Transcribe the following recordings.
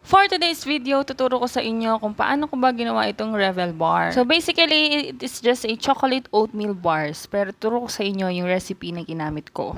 For today's video, tuturo ko sa inyo kung paano ko ba ginawa itong Revel Bar. So basically, it is just a chocolate oatmeal bars. Pero turo ko sa inyo yung recipe na ginamit ko.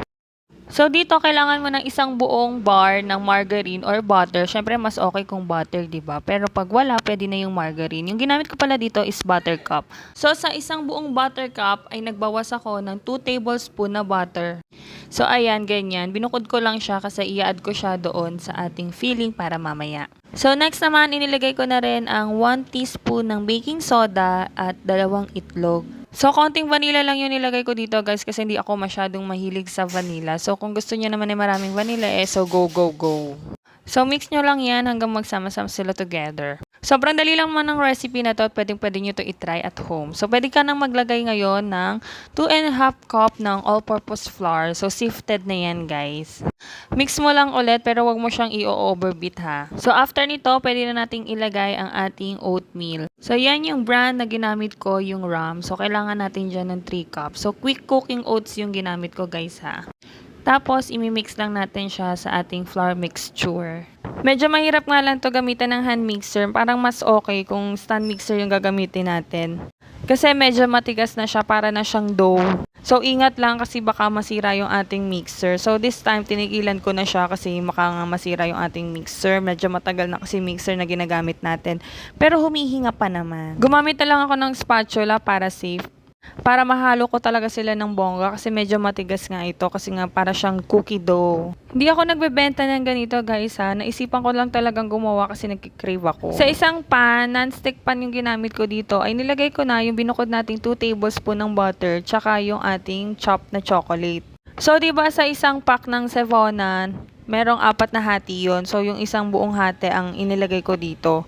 So dito, kailangan mo ng isang buong bar ng margarine or butter. Syempre, mas okay kung butter, di ba? Pero pag wala, pwede na yung margarine. Yung ginamit ko pala dito is buttercup. So sa isang buong buttercup, ay nagbawas ako ng 2 tablespoon na butter. So ayan, ganyan. Binukod ko lang siya kasi i-add ko siya doon sa ating filling para mamaya. So next naman, inilagay ko na rin ang 1 teaspoon ng baking soda at 2 itlog. So, konting vanilla lang yung nilagay ko dito, guys, kasi hindi ako masyadong mahilig sa vanilla. So, kung gusto niyo naman ay maraming vanilla, so go, go, go. So, mix nyo lang yan hanggang magsama-sama sila together. Sobrang dali lang man ng recipe na to at pwedeng-pwede nyo to itry at home. So, pwede ka nang maglagay ngayon ng 2.5 cup ng all-purpose flour. So, sifted na yan, guys. Mix mo lang ulit pero wag mo siyang i-overbeat ha. So, after nito, pwede na nating ilagay ang ating oatmeal. So, yan yung brand na ginamit ko, yung RAM. So, kailangan natin dyan ng 3 cups. So, quick cooking oats yung ginamit ko, guys ha. Tapos, imimix lang natin siya sa ating flour mixture. Medyo mahirap nga lang to gamitan ng hand mixer. Parang mas okay kung stand mixer yung gagamitin natin. Kasi medyo matigas na siya, para na siyang dough. So, ingat lang kasi baka masira yung ating mixer. So, this time, tinigilan ko na siya kasi baka nga masira yung ating mixer. Medyo matagal na kasi mixer na ginagamit natin. Pero humihinga pa naman. Gumamit na lang ako ng spatula para safe. Para mahalo ko talaga sila ng bongga kasi medyo matigas nga ito kasi nga para siyang cookie dough. Hindi ako nagbebenta ng ganito, guys ha. Naisipan ko lang talagang gumawa kasi nagkikrave ako. Sa isang pan, non-stick pan yung ginamit ko dito, ay nilagay ko na yung binukod nating 2 tablespoon ng butter tsaka yung ating chopped na chocolate. So, diba sa isang pack ng Sevonan, merong 4 na hati yon. So, yung isang buong hati ang inilagay ko dito.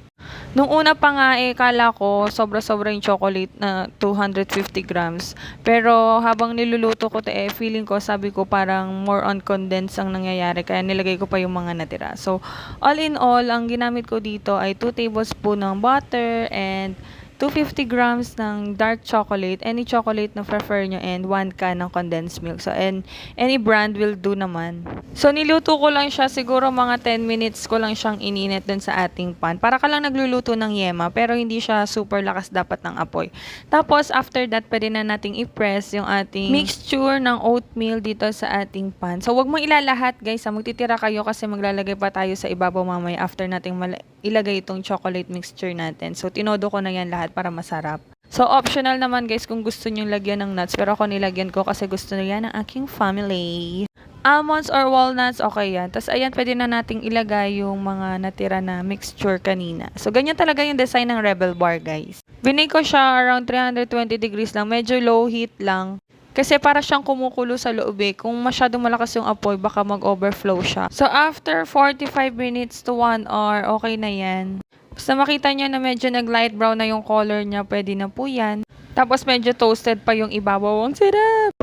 Nung una pa nga kala ko sobra-sobra yung chocolate na 250 grams. Pero habang niluluto ko feeling ko, sabi ko parang more on condensed ang nangyayari. Kaya nilagay ko pa yung mga natira. So, all in all, ang ginamit ko dito ay 2 tablespoon ng butter and 250 grams ng dark chocolate, any chocolate na prefer nyo, and 1 can ng condensed milk. So, and any brand will do naman. So, niluto ko lang siya, siguro mga 10 minutes ko lang siyang ininit dun sa ating pan. Para ka lang nagluluto ng yema, pero hindi siya super lakas dapat ng apoy. Tapos, after that, pwede na nating i-press yung ating mixture ng oatmeal dito sa ating pan. So, wag mo ilalahat, guys. Magtitira kayo kasi maglalagay pa tayo sa ibabaw mamaya after nating ilagay itong chocolate mixture natin. So, tinodo ko na yan lahat para masarap. So, optional naman, guys, kung gusto nyo lagyan ng nuts. Pero ako nilagyan ko kasi gusto nila ng aking family. Almonds or walnuts, okay yan. Tapos, ayan, pwede na nating ilagay yung mga natira na mixture kanina. So, ganyan talaga yung design ng Rebel Bar, guys. Binake ko siya around 320 degrees lang. Medyo low heat lang. Kasi para siyang kumukulo sa loob Kung masyadong malakas yung apoy, baka mag-overflow siya. So, after 45 minutes to 1 hour, okay na yan. Basta makita nyo na medyo nag-light brown na yung color niya, pwede na po yan. Tapos medyo toasted pa yung ibabaw. Ang sarap!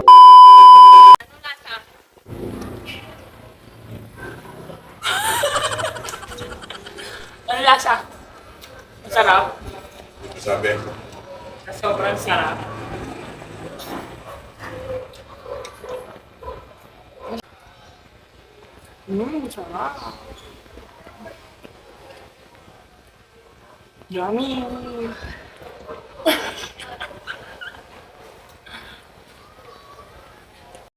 Ano lasa? Ang sarap. Sabi. Sobrang sarap. Sarap. Yummy.